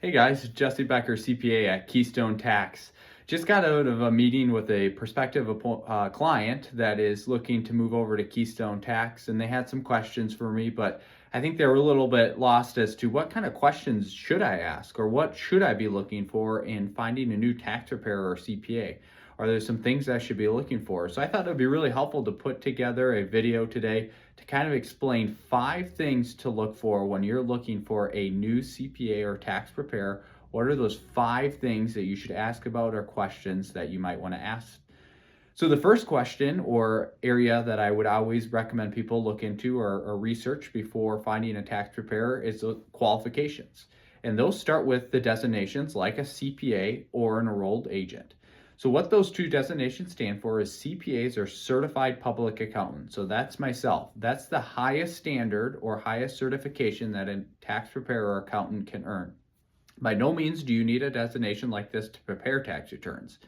Hey guys, Jesse Becker, CPA at Keystone Tax. Just got out of a meeting with a prospective client that is looking to move over to Keystone Tax, and they had some questions for me, but I think they were a little bit lost as to what kind of questions should I ask or what should I be looking for in finding a new tax preparer or CPA. Are there some things I should be looking for? So I thought it would be really helpful to put together a video today to kind of explain 5 things to look for when you're looking for a new CPA or tax preparer. What are those 5 things that you should ask about or questions that you might want to ask? So the first question or area that I would always recommend people look into or research before finding a tax preparer is the qualifications. And those start with the designations like a CPA or an enrolled agent. So what those 2 designations stand for is CPAs are certified public accountants. So that's myself. That's the highest standard or highest certification that a tax preparer or accountant can earn. By no means do you need a designation like this to prepare tax returns.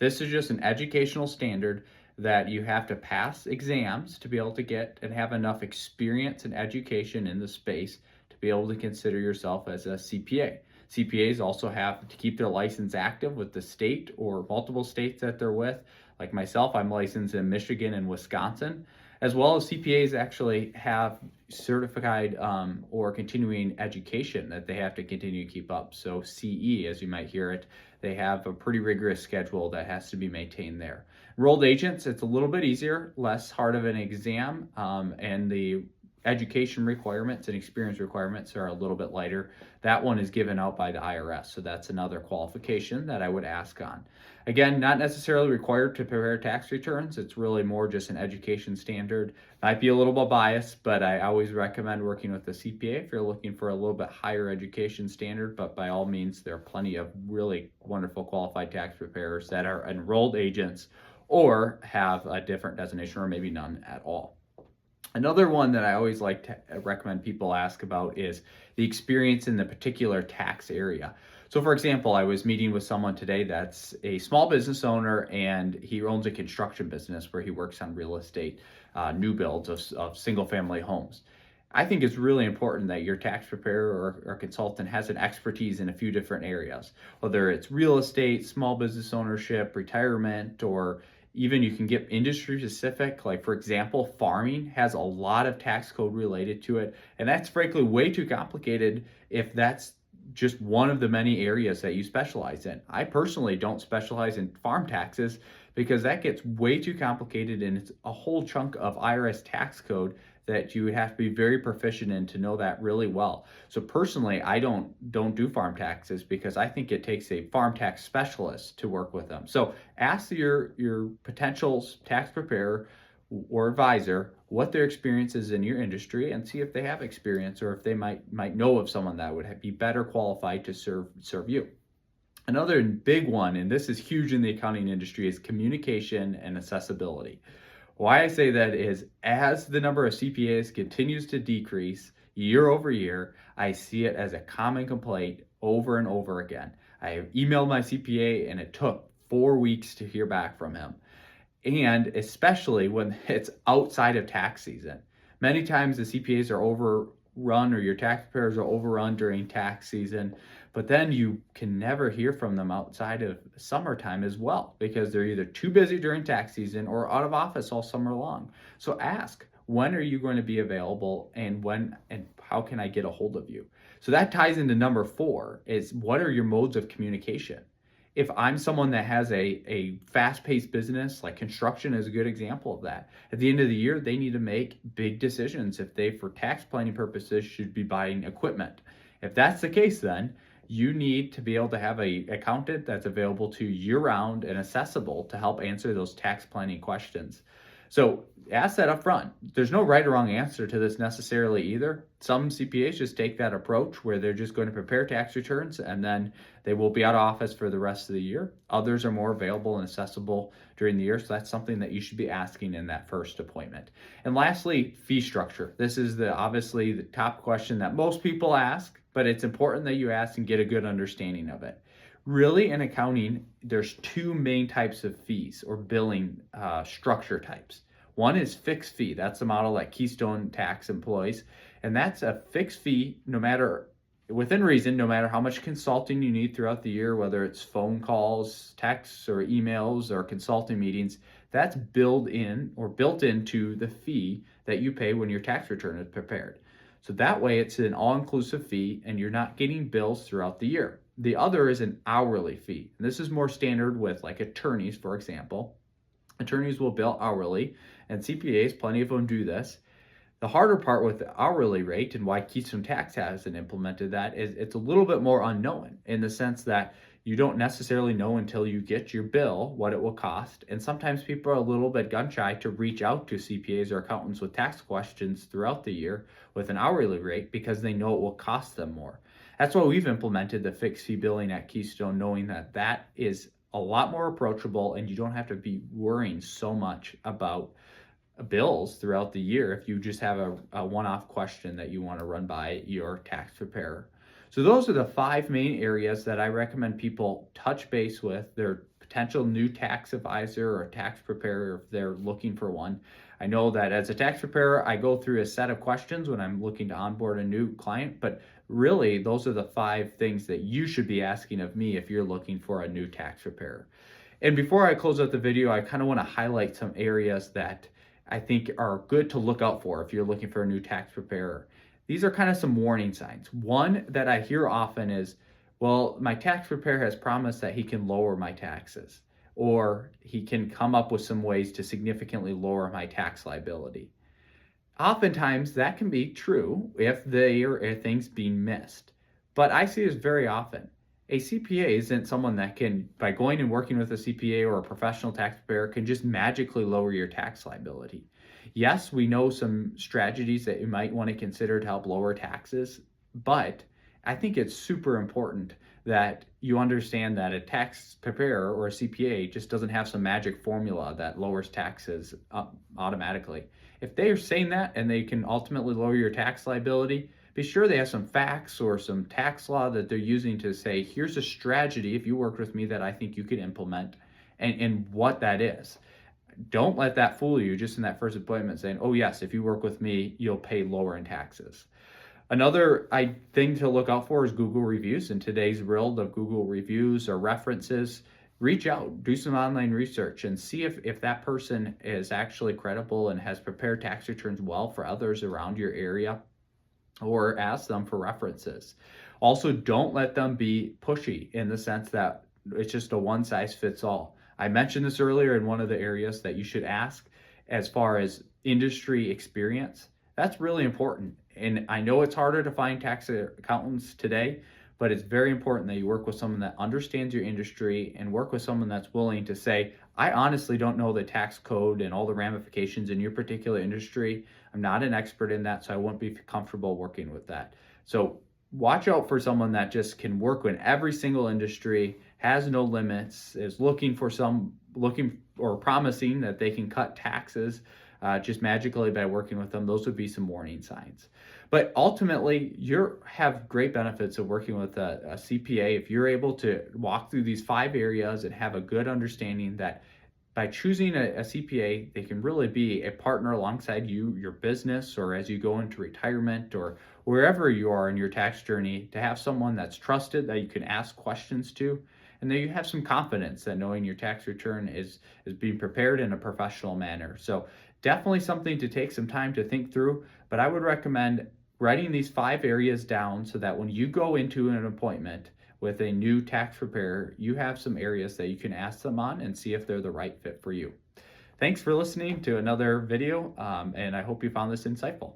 This is just an educational standard that you have to pass exams to be able to get and have enough experience and education in the space to be able to consider yourself as a CPA. CPAs also have to keep their license active with the state or multiple states that they're with. Like myself, I'm licensed in Michigan and Wisconsin, as well as CPAs actually have certified or continuing education that they have to continue to keep up. So CE, as you might hear it, they have a pretty rigorous schedule that has to be maintained there. Enrolled agents, it's a little bit easier, less hard of an exam, and the education requirements and experience requirements are a little bit lighter. That one is given out by the IRS, so that's another qualification that I would ask on. Again, not necessarily required to prepare tax returns. It's really more just an education standard. Might be a little bit biased, but I always recommend working with a CPA if you're looking for a little bit higher education standard, but by all means, there are plenty of really wonderful qualified tax preparers that are enrolled agents or have a different designation or maybe none at all. Another one that I always like to recommend people ask about is the experience in the particular tax area. So for example, I was meeting with someone today that's a small business owner and he owns a construction business where he works on real estate, new builds of single family homes. I think it's really important that your tax preparer or consultant has an expertise in a few different areas, whether it's real estate, small business ownership, retirement, or even you can get industry specific. Like for example, farming has a lot of tax code related to it. And that's frankly way too complicated if that's just one of the many areas that you specialize in. I personally don't specialize in farm taxes because that gets way too complicated and it's a whole chunk of IRS tax code that you would have to be very proficient in to know that really well. So personally, I don't do farm taxes because I think it takes a farm tax specialist to work with them. So ask your potential tax preparer or advisor what their experience is in your industry and see if they have experience or if they might know of someone that would be better qualified to serve you. Another big one, and this is huge in the accounting industry, is communication and accessibility. Why I say that is as the number of CPAs continues to decrease year over year, I see it as a common complaint over and over again. I have emailed my CPA and it took 4 weeks to hear back from him. And especially when it's outside of tax season. Many times the CPAs are overrun or your tax preparers are overrun during tax season, but then you can never hear from them outside of summertime as well because they're either too busy during tax season or out of office all summer long. So ask, when are you going to be available and when and how can I get a hold of you? So that ties into number 4 is what are your modes of communication? If I'm someone that has a fast-paced business, like construction is a good example of that. At the end of the year, they need to make big decisions if they, for tax planning purposes, should be buying equipment. If that's the case, then you need to be able to have an accountant that's available to year-round and accessible to help answer those tax planning questions. So ask that up front. There's no right or wrong answer to this necessarily either. Some CPAs just take that approach where they're just going to prepare tax returns and then they will be out of office for the rest of the year. Others are more available and accessible during the year. So that's something that you should be asking in that first appointment. And lastly, fee structure. This is obviously the top question that most people ask, but it's important that you ask and get a good understanding of it. Really, in accounting, there's 2 main types of fees or billing structure types. One is fixed fee. That's the model that Keystone Tax employs. And that's a fixed fee no matter within reason, no matter how much consulting you need throughout the year, whether it's phone calls, texts, or emails, or consulting meetings, that's built into the fee that you pay when your tax return is prepared. So that way it's an all-inclusive fee and you're not getting bills throughout the year. The other is an hourly fee. And this is more standard with like attorneys, for example. Attorneys will bill hourly, and CPAs, plenty of them do this. The harder part with the hourly rate and why Keystone Tax hasn't implemented that is it's a little bit more unknown in the sense that you don't necessarily know until you get your bill what it will cost. And sometimes people are a little bit gun shy to reach out to CPAs or accountants with tax questions throughout the year with an hourly rate because they know it will cost them more. That's why we've implemented the fixed fee billing at Keystone, knowing that that is a lot more approachable and you don't have to be worrying so much about bills throughout the year if you just have a one-off question that you want to run by your tax preparer. So those are the 5 main areas that I recommend people touch base with their potential new tax advisor or tax preparer if they're looking for one. I know that as a tax preparer, I go through a set of questions when I'm looking to onboard a new client, but really those are the 5 things that you should be asking of me if you're looking for a new tax preparer. And before I close out the video, I kind of want to highlight some areas that I think are good to look out for if you're looking for a new tax preparer. These are kind of some warning signs. One that I hear often is, well, my tax preparer has promised that he can lower my taxes, or he can come up with some ways to significantly lower my tax liability. Oftentimes that can be true if there are things being missed, but I see this very often. A CPA isn't someone that can, by going and working with a CPA or a professional tax preparer, can just magically lower your tax liability. Yes, we know some strategies that you might want to consider to help lower taxes, but I think it's super important that you understand that a tax preparer or a CPA just doesn't have some magic formula that lowers taxes automatically. If they are saying that and they can ultimately lower your tax liability, be sure they have some facts or some tax law that they're using to say, here's a strategy if you worked with me that I think you could implement and what that is. Don't let that fool you just in that first appointment saying, oh yes, if you work with me, you'll pay lower in taxes. Another thing to look out for is Google reviews. In today's world of Google reviews or references, reach out, do some online research and see if that person is actually credible and has prepared tax returns well for others around your area, or ask them for references. Also, don't let them be pushy in the sense that it's just a one size fits all. I mentioned this earlier in one of the areas that you should ask as far as industry experience. That's really important. And I know it's harder to find tax accountants today, but it's very important that you work with someone that understands your industry and work with someone that's willing to say, I honestly don't know the tax code and all the ramifications in your particular industry. I'm not an expert in that, so I won't be comfortable working with that. So watch out for someone that just can work in every single industry, has no limits, is looking or promising that they can cut taxes just magically by working with them. Those would be some warning signs. But ultimately, you have great benefits of working with a CPA if you're able to walk through these 5 areas and have a good understanding that by choosing a CPA, they can really be a partner alongside you, your business, or as you go into retirement or wherever you are in your tax journey, to have someone that's trusted that you can ask questions to, and that you have some confidence that knowing your tax return is being prepared in a professional manner. So definitely something to take some time to think through, but I would recommend writing these 5 areas down so that when you go into an appointment with a new tax preparer, you have some areas that you can ask them on and see if they're the right fit for you. Thanks for listening to another video, and I hope you found this insightful.